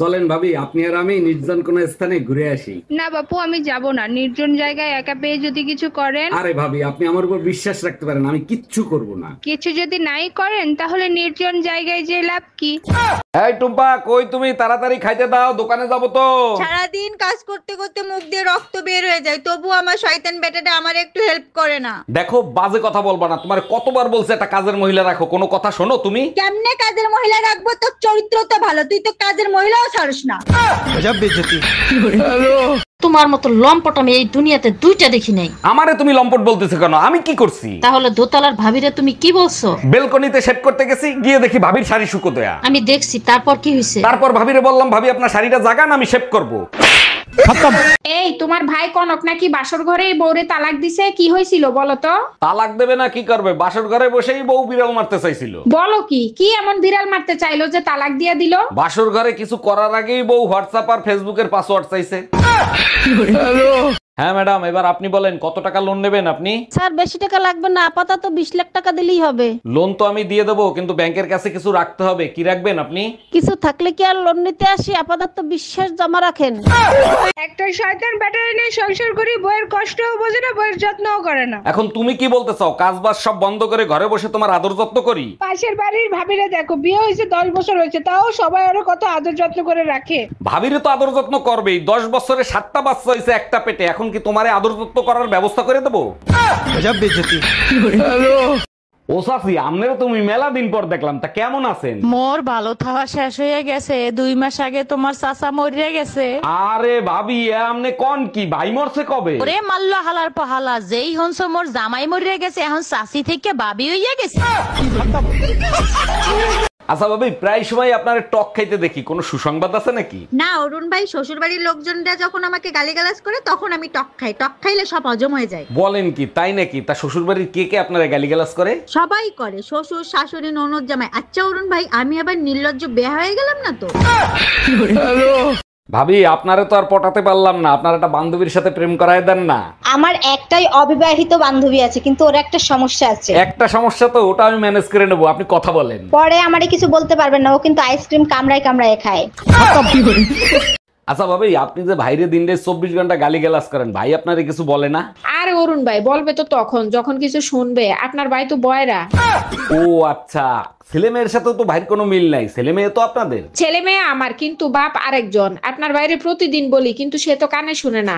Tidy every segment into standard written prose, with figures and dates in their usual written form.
চলেন ভাবি, আপনি আর আমি নির্জন কোন স্থানে ঘুরে আসি। না বাপু, আমি যাব না। নির্জন জায়গায় একা পেয়ে যদি কিছু করেন। আরে ভাবি, আপনি আমার উপর বিশ্বাস রাখতে পারেন, আমি কিচ্ছু করব না। কিছু যদি নাই করেন তাহলে নির্জন জায়গায় যে লাভ কি? এই টুম্পা, কই তুমি? তাড়াতাড়ি খাইতে দাও, দোকানে যাবো তো। সারাদিন কাজ করতে করতে মুখ দিয়ে রক্ত বের হয়ে যায়, তবু আমার শয়তান বেটাটা আমার একটু হেল্প করে না। দেখো, বাজে কথা বলবা না। তোমার কতবার বলছে একটা কাজের মহিলা রাখো, কোনো কথা শোনো তুমি? কেমনে কাজের মহিলা রাখবো? তোর চরিত্র তো ভালো, তুই তো কাজের মহিলাও ছাড়িস না। তোমার মতো লম্পট আমি এই দুনিয়াতে দুইটা দেখি নাই। আমারে তুমি লম্পট বলতেছো কেন? আমি কি করছি? তাহলে দোতলার ভাবিরে তুমি কি বলছো? বেলকনিতে শেভ করতে গেছি, গিয়ে দেখি ভাবির শাড়ি শুকোতে। আমি দেখছি, তারপর কি হয়েছে? তারপর ভাবিরে বললাম, ভাবি আপনার শাড়িটা জাগান, আমি শেভ করব। এই তোমার ভাই কনক নাকি বাসর ঘরে বউরে তালাক দিছে, কি হয়েছিল বলো তো? তালাক দেবে না কি করবে? বাসর ঘরে বসেই বউ বিড়াল মারতে চাইছিল। বলো কি কি এমন বিড়াল মারতে চাইলো যে তালাক দিয়া দিল? বাসর ঘরে কিছু করার আগেই বউ হোয়াটসঅ্যাপ আর ফেসবুকের পাসওয়ার্ড চাইছে। হ্যাঁ ম্যাডাম, এবার আপনি বলেন কত টাকা লোন নেবেন আপনি? স্যার বেশি টাকা লাগবে না, আপাতত 20 লাখ টাকা দিলেই হবে। লোন তো আমি দিয়ে দেবো, কিন্তু ব্যাংকের কাছে কিছু রাখতে হবে। কি রাখবেন আপনি? কিছু থাকলে কি আর লোন নিতে আসি? আপাতত বিশ্বাস জমা রাখেন। একটা শয়তান ব্যাটারি নিয়ে সংসার করি, বইয়ের কষ্টও বোঝে না, বইয়ের যত্নও করে না। এখন তুমি কি বলতে চাও? কাজ বাজ সব বন্ধ করে ঘরে বসে তোমার আদর যত্ন করি? পাশের বাড়ির ভাবিরা দেখো, বিয়ে হয়েছে 10 বছর হয়েছে, তাও সবাই আরো কত আদর যত্ন করে রাখে। ভাবিরে তো আদর যত্ন করবেই। 10 বছরে 7টা বাচ্চা হয়েছে একটা পেটে, এখন কি তোমারে আদর যত্ন করার ব্যবস্থা করে দেবো? ও সাফি, আমনেরও তুমি মেলা দিন পর দেখলাম, তা কেমন আছেন? মোর ভালো থাওয়া শেষ হয়ে গেছে, 2 মাস আগে তোমার চাচা মরিয়া গেছে। আরে ভাবি, আমনে কোন কি? ভাই মরছে কবে? ওরে মাল্লা হালার পাহালা, যেই হনস মোর জামাই মরিয়া গেছে, এখন চাচি থেকে বাবি হইয়া গেছে। আচ্ছা ভাবি, প্রায় সময় আপনার টক খাইতে দেখি, কোনো সুসংবাদ আছে নাকি? না অরুণ ভাই, শ্বশুর বাড়ির লোকজনরা যখন আমাকে গালিগালাজ করে তখন আমি টক খাই। টক খাইলে সব হজম হয়ে যায়। বলেন কি, তাই নাকি? তা শ্বশুর বাড়ির কে কে আপনারা গালিগালাজ করে? সবাই করে, শ্বশুর শাশুড়ি ননদ জামাই। আচ্ছা অরুণ ভাই, আমি আবার নির্লজ্জ বেয়া হয়ে গেলাম না তো? ভাবি, আপনারে তো আর পটাতে পারলাম না, আপনার একটা বান্ধবীর সাথে প্রেম করায় দেন না। আমার একটাই অবিবাহিত বান্ধবী আছে, কিন্তু ওর একটা সমস্যা আছে। একটা সমস্যা তো, ওটা আমি ম্যানেজ করে নেবো, আপনি কথা বলেন। পরে আমারে কিছু বলতে পারবেন না, ও কিন্তু আইসক্রিম কামড়ায় কামড়ায় খায়। আচ্ছা ভাবি, আপনি যে ভাইরে দিনে 24 ঘন্টা গালিগালাজ করেন, ভাই আপনারে কিছু বলে না? আর অরুণ ভাই বলবে তো তখন যখন কিছু শুনবে। আপনার ভাই তো বয়রা। ও আচ্ছা, ছেলে মেয়ের সাথে তো ভাইয়ের কোনো মিল নাই, ছেলে মেয়ে তো আপনাদের। ছেলে মেয়ে আমার, কিন্তু বাপ আরেকজন। আপনার বাইরে প্রতিদিন বলি, কিন্তু সে তো কানে শুনে না।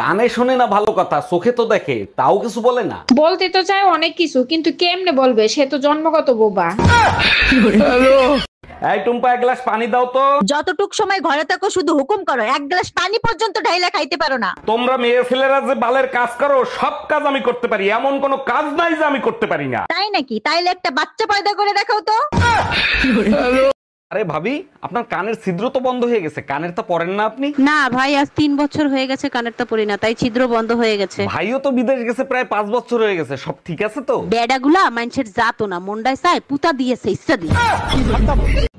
কানে শোনে না ভালো কথা, চোখে তো দেখে, তাও কিছু বলে না। বলতে তো চায় অনেক কিছু, কিন্তু কেমনে বলবে? সে তো জন্মগত বোবা। এই টুম্পা, এক গ্লাস পানি দাও তো। যতটুক সময় ঘরে থাকো শুধু হুকুম করো, এক গ্লাস পানি পর্যন্ত ঢাইলা খাইতে পারো না। তোমরা মেয়ে ছেলেরা যে বালের কাজ করো, সব কাজ আমি করতে পারি, এমন কোনো কাজ নাই যে আমি করতে পারি না। তাই নাকি? তাইলে একটা বাচ্চা পয়দা করে দেখাও তো। আরে ভাবি, আপনার কানের ছিদ্র তো বন্ধ হয়ে গেছে, কানের তো পরেন না আপনি? না ভাই, আজ 3 বছর হয়ে গেছে কানেরটা পরি না, তাই ছিদ্র বন্ধ হয়ে গেছে। ভাইও তো বিদেশ গেছে প্রায় 5 বছর হয়ে গেছে, সব ঠিক আছে তো? বেডাগুলা মানুষের জাতো না, মন্ডায় চায় পুতা দিয়েছে ইচ্ছা দিয়ে।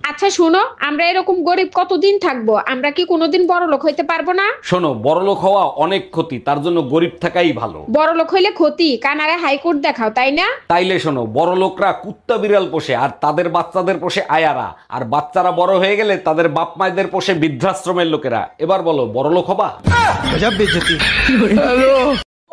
আচ্ছা শুনো, আমরা এরকম গরিব কতদিন থাকবো? আমরা কি কোনোদিন বড় লোক হইতে পারবো না? শোনো, বড়লোক হওয়া অনেক ক্ষতি, তার জন্য গরিব থাকাই ভালো। বড় লোক হইলে ক্ষতি? কানারে হাইকোর্ট দেখাও, তাই না? তাইলে শোনো, বড় লোকরা কুত্তা বিড়াল পোষে, আর তাদের বাচ্চাদের পোষে আয়ারা, আর বাচ্চারা বড় হয়ে গেলে তাদের বাপ মায়েদের পোষে বৃদ্ধাশ্রমের লোকেরা। এবার বলো, বড় লোক হবা?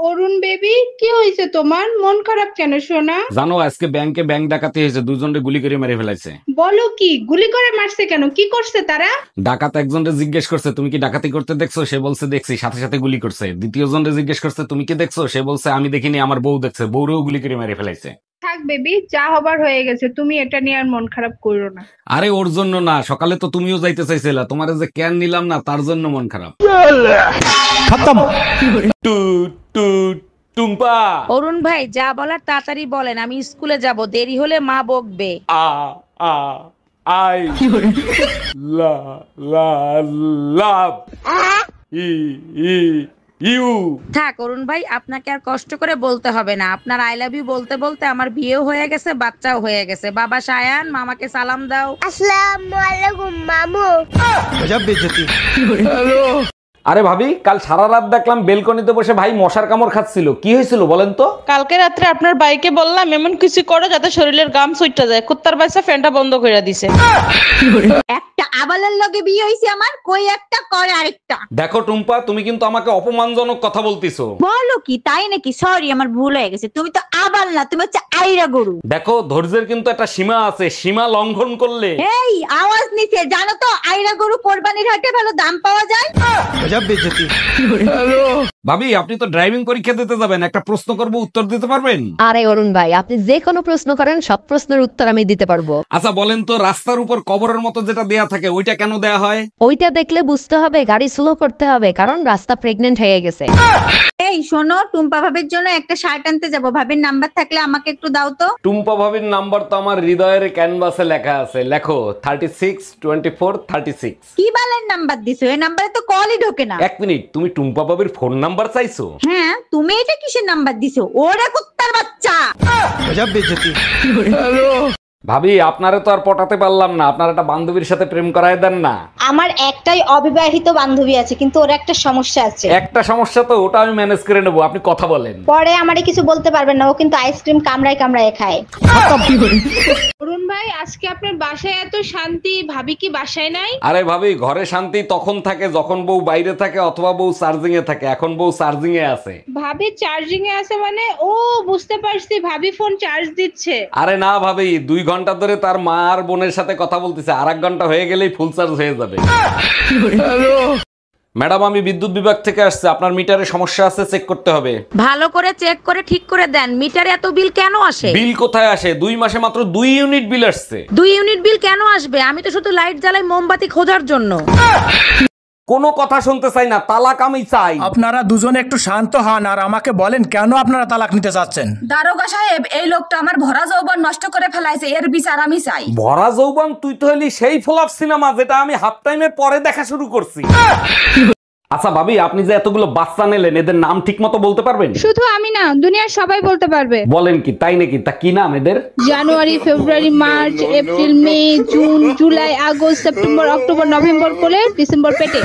অরুণ বেবি, কি হয়েছে তোমার? মন খারাপ কেন সোনা? জানো, আজকে ব্যাংকে ব্যাংক ডাকাতি হয়েছে, দুজনকে গুলি করে মেরে ফেলাইছে। বলো কি? গুলি করে মারছে কেন? কি করছে তারা? ডাকাত একজনকে জিজ্ঞেস করছে, তুমি কি ডাকাতি করতে দেখছো? সে বলছে দেখছি, সাথে সাথে গুলি করছে। দ্বিতীয় জনকে জিজ্ঞেস করছে, তুমি কি দেখছো? সে বলছে আমি দেখিনি, আমার বউ দেখছে, বউরেও গুলি করে মেরে ফেলাইছে। থাক বেবি, যা হবার হয়ে গেছে, তুমি এটা নিয়ে আর মন খারাপ করো না। আরে ওর জন্য না, সকালে তো তুমিও যাইতে চাইছিলা, তোমার যে ক্যান নিলাম না, তার জন্য মন খারাপ। টুম্পা, অরুণ ভাই যা বলার তাড়াতাড়ি বলেন, আমি স্কুলে যাব, দেরি হলে মা বকবে। আ আ আই লা লা লাভ ই ই ইউ। থাক অরুণ ভাই, আপনাকে আর কষ্ট করে বলতে হবে না। আপনার আই লাভ ইউ বলতে বলতে আমার বিয়েও হয়ে গেছে, বাচ্চাও হয়ে গেছে। বাবা সায়ান, মামাকে সালাম দাও। আসসালামু আলাইকুম মামু। আরে ভাবি, কাল সারা রাত দেখলাম বেলকনিতে বসে ভাই মশার কামড় খাচ্ছিল, কি হয়েছিল বলেন তো? কালকে রাত্রে আপনার বাইকে বললাম এমন কিছু করো যাতে শরীরের গাম সুইটটা যায়, কুত্তার বাচ্চা ফ্যানটা বন্ধ করে দিছে। একটা আবালের লগে বিয়ে হইছে আমার, কই একটা করে আরেকটা। দেখো টুম্পা, তুমি কিন্তু আমাকে অপমানজনক কথা বলতিছো। বলো কি, তাই নাকি? সরি, আমার ভুল হয়ে গেছে। তুমি তো আবাল না, তুমি হচ্ছে আইরা গরু। দেখো, ধৈর্যের কিন্তু একটা সীমা আছে, সীমা লঙ্ঘন করলে। এই আওয়াজ নিচে, জানো তো আইরা গরু কোরবানির হাটে ভালো দাম পাওয়া যায়। ভাবি, আপনি তো ড্রাইভিং পরীক্ষা দিতে যাবেন, একটা প্রশ্ন করব, উত্তর দিতে পারবেন? আরে অরুণ ভাই, আপনি যে কোনো প্রশ্ন করেন, সব প্রশ্নের উত্তর আমি দিতে পারবো। আচ্ছা বলেন তো, রাস্তার উপর কবরের মতো যেটা দেয়া থাকে ওইটা কেন দেয়া হয়? ওইটা দেখলে বুঝতে হবে গাড়ি স্লো করতে হবে, কারণ রাস্তা প্রেগনেন্ট হয়ে গেছে। এই শোনো, টুম্পা ভাবির জন্য একটা শার্ট আনতে যাবো, ভাবির নাম্বার থাকলে আমাকে একটু দাও তো। টুম্পা ভাবির নাম্বার তো আমার হৃদয়ের ক্যানভাসে লেখা আছে, লেখো 362436। কি বালের নাম্বার দিছো? এই নাম্বারে তো কলই ঢোকে না। এক মিনিট, তুমি টুম্পা ভাবির ফোন নাম্বার চাইছো? হ্যাঁ, তুমি এটা কিসের নাম্বার দিছো? ওরে কুত্তার বাচ্চা। ভাবি, আপনারে তো আর পটাতে পারলাম না, আপনার একটা বান্ধবীর সাথে প্রেম করায় দেন না। আমার একটাই অবিবাহিত বান্ধবী আছে, কিন্তু ওর একটা সমস্যা আছে। একটা সমস্যা তো, ওটা আমি ম্যানেজ করে নেবো, আপনি কথা বলেন। পরে আমারে কিছু বলতে পারবেন না, ও কিন্তু আইসক্রিম কামড়ায় কামড়ায় খায়। অরুণ ভাই, আজকে আপনার বাসায় এত শান্তি, ভাবি কি বাসায় নাই? আরে ভাবি, ঘরে শান্তি তখন থাকে যখন বউ বাইরে থাকে অথবা বউ চার্জিং এ থাকে, এখন বউ চার্জিং এ আছে। ভাবি চার্জিং এ আছে মানে? ও বুঝতে পারছি, ভাবি ফোন চার্জ দিচ্ছে। আরে না ভাবি, 2 ঘন্টা ধরে তার মা আর বোনের সাথে কথা বলতেছে, আর 1 ঘন্টা হয়ে গেলেই ফুল চার্জ হয়ে যাবে। ম্যাডাম, আমি বিদ্যুৎ বিভাগ থেকে আসছে, আপনার মিটারে সমস্যা আছে, চেক করতে হবে। ভালো করে চেক করে ঠিক করে দেন। মিটারে এত বিল কেন আসে? বিল কোথায় আসে? 2 মাসে মাত্র 2 ইউনিট বিল আসছে। 2 ইউনিট বিল কেন আসবে? আমি তো শুধু লাইট জ্বালাই মোমবাতি খোঁজার জন্য। কোনো কথা শুনতে চাই না, তালাক আমি চাই। আপনারা দুজনে একটু শান্ত হন আর আমাকে বলেন কেন আপনারা তালাক নিতে চাচ্ছেন। দারোগা সাহেব, এই লোকটা আমার ভরা যৌবন নষ্ট করে ফেলাইছে, এর বিচার আমি চাই। ভরা যৌবন? তুই তো হলি সেই ফ্লপ সিনেমা যেটা আমি হাফ টাইমের পরে দেখা শুরু করছি। আচ্ছা ভাবি, আপনি যে এতগুলো বাচ্চা নিলেন, এদের নাম ঠিক মতো বলতে পারবেন? শুধু আমি না, দুনিয়ার সবাই বলতে পারবে। বলেন কি, তাই নাকি? তা কি নাম এদের? January, February, March, April, May, June, July, August, September, October, November কোলে, ডিসেম্বর পেটে।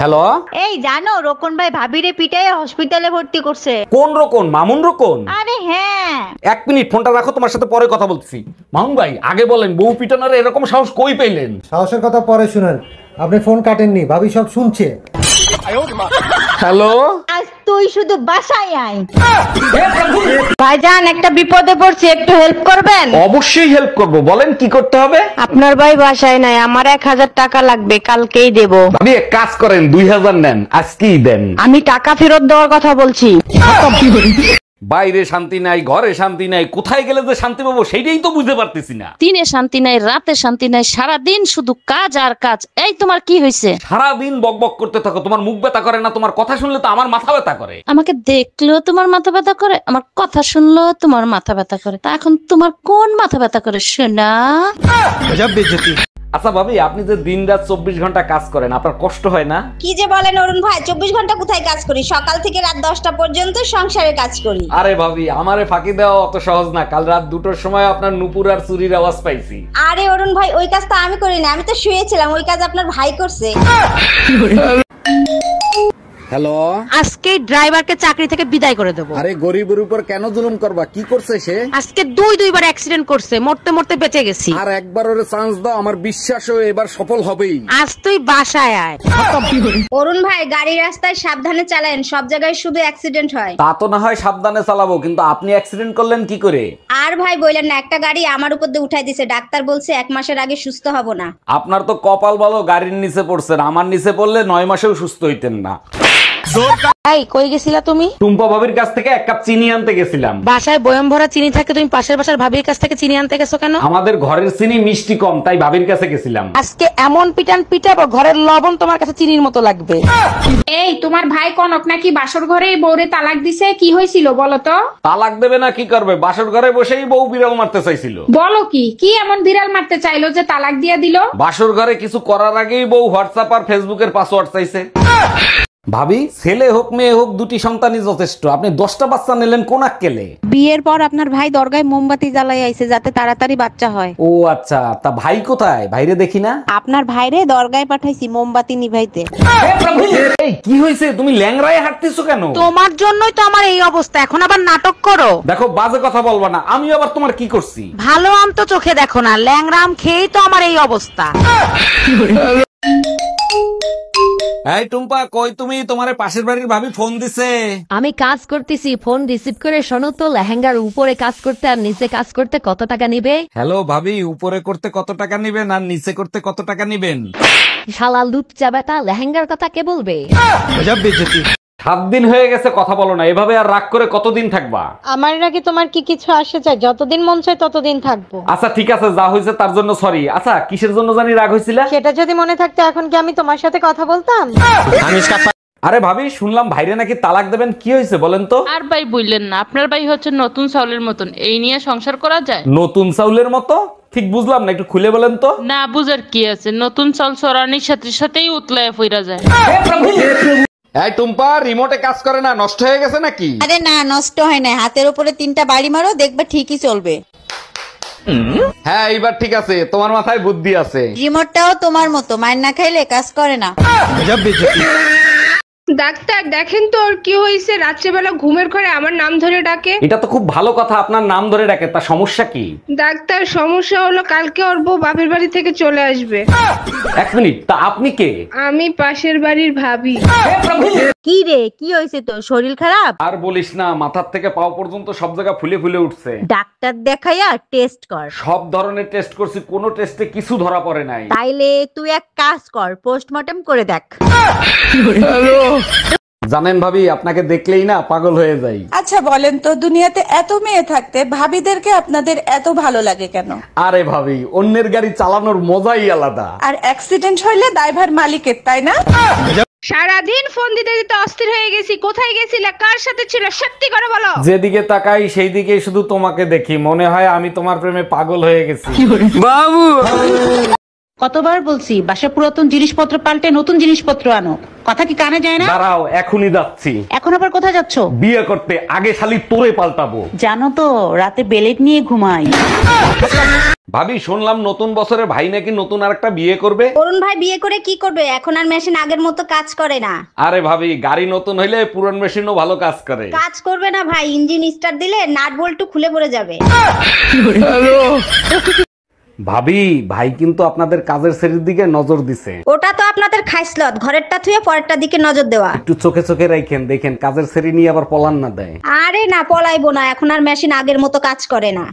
হ্যালো, এই জানো, রোকন ভাই ভাবিরে পিটাই হসপিটালে ভর্তি করছে। কোন রকম? মামুন রকম? আরে হ্যাঁ। 1 মিনিট, ফোনটা রাখো, তোমার সাথে পরে কথা বলছি। মামুন ভাই, আগে বলেন, বউ পিটানোর এরকম সাহস কই পেলেন? সাহসের কথা পরে শুনেন, আপনি ফোন কাটেননি, ভাবি সব শুনছে। হ্যালো, আজ তুই শুধু বাসায় আয়। ভাইজান, একটা বিপদে পড়ছি, একটু হেল্প করবেন? অবশ্যই হেল্প করব, বলেন কি করতে হবে? আপনার ভাই বাসায় নাই, আমার 1000 টাকা লাগবে, কালকেই দেব। ভাবি এক কাজ করেন, 2000 নেন, আজকেই দেন। আমি টাকা ফেরত দেওয়ার কথা বলছি। বাইরে শান্তি নাই, ঘরে শান্তি নাই, কোথায় গেলে যে শান্তি পাবো সেইটাই তো বুঝতে পারতেছি না। দিনে শান্তি নাই, রাতে শান্তি নাই, সারাদিন শুধু কাজ আর কাজ। এই তোমার কি হয়েছে? সারাদিন বকবক করতে থাকো, তোমার মুখ ব্যথা করে না? তোমার কথা শুনলে তো আমার মাথা ব্যথা করে। আমাকে দেখলেও তোমার মাথা ব্যথা করে, আমার কথা শুনলেও তোমার মাথা ব্যথা করে। তা এখন তোমার কোন মাথা ব্যথা করে শোনা? আচ্ছা ভাবি, আপনি যে দিনরাত 24 ঘন্টা কাজ করেন, আপনার কষ্ট হয় না? কি যে বলেন অরুণ ভাই, 24 ঘন্টা কোথায় কাজ করি? সকাল থেকে রাত 10টা পর্যন্ত সংসারে কাজ করি। আরে ভাবি, আমারে ফাঁকি দেওয়া অত সহজ না। কাল রাত 2টোর সময় আপনার নুপুর আর চুরির আওয়াজ পাইছি। আরে অরুণ ভাই, ওই কাজ তো আমি করি না, আমি তো শুয়েছিলাম, ওই কাজ আপনার ভাই করছে। হ্যালো, আজকে ড্রাইভারকে চাকরি থেকে বিদায় করে দেবো। আরে গরিবের উপর কেন জুলুম করবা? কি করছে সে? আজকে 2বার অ্যাক্সিডেন্ট করছে, মরতে মরতে বেঁচে গেছি। আর একবার ওরে চান্স দাও, আমার বিশ্বাস ও এবার সফল হবেই। আজ তুই বাসায় আয়। অরুণ ভাই, গাড়ি রাস্তায় সাবধানে চালান, সব জায়গায় শুধু অ্যাক্সিডেন্ট হয়। তা তো না হয় সাবধানে চালাবো, কিন্তু আপনি অ্যাক্সিডেন্ট করলেন কি করে? আর ভাই বললেন না, একটা গাড়ি আমার উপর দিয়ে উঠাই দিছে, ডাক্তার বলছে 1 মাসের আগে সুস্থ হব না। আপনার তো কপাল ভালো, গাড়ির নিচে পড়ছেন, আমার নিচে পড়লে 9 মাসেও সুস্থ হইতেন না। এই কই গেছিলা তুমি? টুম্পা ভাবির কাছ থেকে 1 কাপ চিনি আনতে গেছিলাম। বাসায় বয়ম ভরা চিনি থাকে, তুমি পাশের বাসার ভাবির কাছ থেকে চিনি আনতে গেছো কেন? আমাদের ঘরের চিনি মিষ্টি কম, তাই ভাবির কাছে গেছিলাম। আজকে এমন পিটান পিটাবো, ঘরের লবণ তোমার কাছে চিনির মতো লাগবে। এই তোমার ভাই কনক নাকি বাসর ঘরে বউরে তালাক দিছে, কি হয়েছিল বলো তো? তালাক দেবে না কি করবে? বাসর ঘরে বসেই বউ বিড়াল মারতে চাইছিল। বলো কি, কি এমন বিড়াল মারতে চাইলো যে তালাক দিয়ে দিল? বাসর ঘরে কিছু করার আগেই বউ হোয়াটসঅ্যাপ আর ফেসবুকের পাসওয়ার্ড চাইছে। ভাবি, ছেলে হোক মেয়ে হোক দুটি সন্তানই যথেষ্ট, আপনি 10টা বাচ্চা নিলেন কোন আক্কেলে? বিয়ের পর আপনার ভাই দরগায় মোমবাতি জ্বালাই আইছে যাতে তাড়াতাড়ি বাচ্চা হয়। ও আচ্ছা, তা ভাই কোথায়? ভাইরে দেখি না। আপনার ভাইরে দরগায় পাঠাইছি মোমবাতি নিভাইতে। এই কি হয়েছে? তুমি ল্যাংড়ায় হাঁটতেছো কেন? তোমার জন্যই তো আমার এই অবস্থা, এখন আবার নাটক করো। দেখো, বাজে কথা বলবা না, আমি আবার তোমার কি করছি? ভালো আম তো চোখে দেখো না, ল্যাংড়া আম খেয়েই তো আমার এই অবস্থা। এই টুম্পা, কই তুমি? তোমারে পাশের বাড়ির ভাবি ফোন দিছে। আমি কাজ করতেছি, ফোন রিসিভ করে শোনো তো, লেহেঙ্গার উপরে কাজ করতে আর নিচে কাজ করতে কত টাকা নিবে? হ্যালো ভাবি, উপরে করতে কত টাকা নিবেন আর নিচে করতে কত টাকা নিবেন? শালা লুচ্চা বেটা, লেহেঙ্গার কথা কে বলবে? 7 দিন হয়ে গেছে কথা বলো না, এভাবে আর রাগ করে কতদিন থাকবা? আমার নাকি তোমার কি কিছু আসে চাই? যতদিন মন চায় ততদিন থাকবো। আচ্ছা ঠিক আছে, যা হয়েছে তার জন্য সরি। আচ্ছা, কিসের জন্য জানি রাগ হয়েছিল? সেটা যদি মনে থাকতো এখন কি আমি তোমার সাথে কথা বলতাম? আরে ভাবি, শুনলাম ভাইরে নাকি তালাক দেবেন, কি হয়েছে বলেন তো? আর ভাই বললেন না, আপনার ভাই হচ্ছে নতুন চাউলের মতন, এই নিয়ে সংসার করা যায়? নতুন চাউলের মতো? ঠিক বুঝলাম না, একটু খুলে বলেন তো। না বুঝার কি আছে, নতুন চাল চড়ানির সাথে সাথেই উতলায় ফিরা যায়। এই টুম্পা, রিমোটে কাজ করে না, নষ্ট হয়ে গেছে নাকি? আরে না, নষ্ট হয় না, হাতের উপরে 3টা বাড়ি মারো, দেখবে ঠিকই চলবে। হ্যাঁ, এইবার ঠিক আছে, তোমার মাথায় বুদ্ধি আছে। রিমোটটাও তোমার মতো, মাইর না খাইলে কাজ করে না। ডাক্তার দেখেন তো ওর কি হয়েছে, রাত্রেবেলা ঘুমের ঘরে আমার নাম ধরে ডাকে। এটা তো খুব ভালো কথা, আপনার নাম ধরে ডাকে, তা সমস্যা কি? ডাক্তার সমস্যা হলো কালকে ওর বউ বাপের বাড়ি থেকে চলে আসবে। 1 মিনিট, তা আপনি কে? আমি পাশের বাড়ির ভাবি। কি রে, কি হয়েছে তোর? শরীর খারাপ? আর বলিস না, মাথার থেকে পাও পর্যন্ত সব জায়গা ফুলে ফুলে উঠছে। ডাক্তার দেখাইয়া টেস্ট কর। সব ধরনের টেস্ট করছি, কোনো টেস্টে কিছু ধরা পড়ে নাই। তাইলে তুই এক কাজ কর, পোস্টমর্টম করে দেখ। জানেন ভাবি, আপনাকে দেখলেই না পাগল হয়ে যাই। আচ্ছা বলেন তো, দুনিয়াতে এত মেয়ে থাকতে ভাবিদেরকে আপনাদের এত ভালো লাগে কেন? আরে ভাবি, অন্যের গাড়ি চালানোর মজাই আলাদা। আর অ্যাক্সিডেন্ট হইলে দায়ভার মালিকের, তাই না? সারাদিন ফোন দিতে দিতে অস্থির হয়ে গেছি। কোথায় গেছিলে, কার সাথে ছিল, সত্যি করে বলো। যেদিকে তাকাই সেই দিকে শুধু তোমাকে দেখি, মনে হয় আমি তোমার প্রেমে পাগল হয়ে গেছি। কতবার বলছি বাসা পুরাতন জিনিসপত্র পাল্টে নতুন জিনিসপত্র আনো, কথা কি কানে যায় না? দাঁড়াও, এখনই যাচ্ছি। এখন আবার কোথায় যাচ্ছ? বিয়ে করতে, আগে শালি তোরে পাল্টাবো। জানো তো রাতে বেলেট নিয়ে ঘুমাই। ভাবি, শুনলাম নতুন বছরে ভাই নাকি নতুন আরেকটা বিয়ে করবে। অরুণ ভাই বিয়ে করে কি করবে? এখন আর মেশিন আগের মতো কাজ করে না। আরে ভাবি, গাড়ি নতুন হইলে পুরান মেশিনও ভালো কাজ করে। কাজ করবে না ভাই, ইঞ্জিন স্টার্ট দিলে নাট বল্টু খুলে পড়ে যাবে। ভাবি, ভাই কিন্তু আপনাদের কাজের শ্রেণীর দিকে নজর দিছে। ওটা তো আপনাদের খাইসলত, ঘরেরটা থুয়ে পরেরটা দিকে নজর দেওয়া। একটু চোখে চোখে রাখেন, দেখেন কাজের শ্রেণী নিয়ে আবার পলান না দেয়। আরে না, পলাইবো না, এখন আর মেশিন আগের মতো কাজ করে না।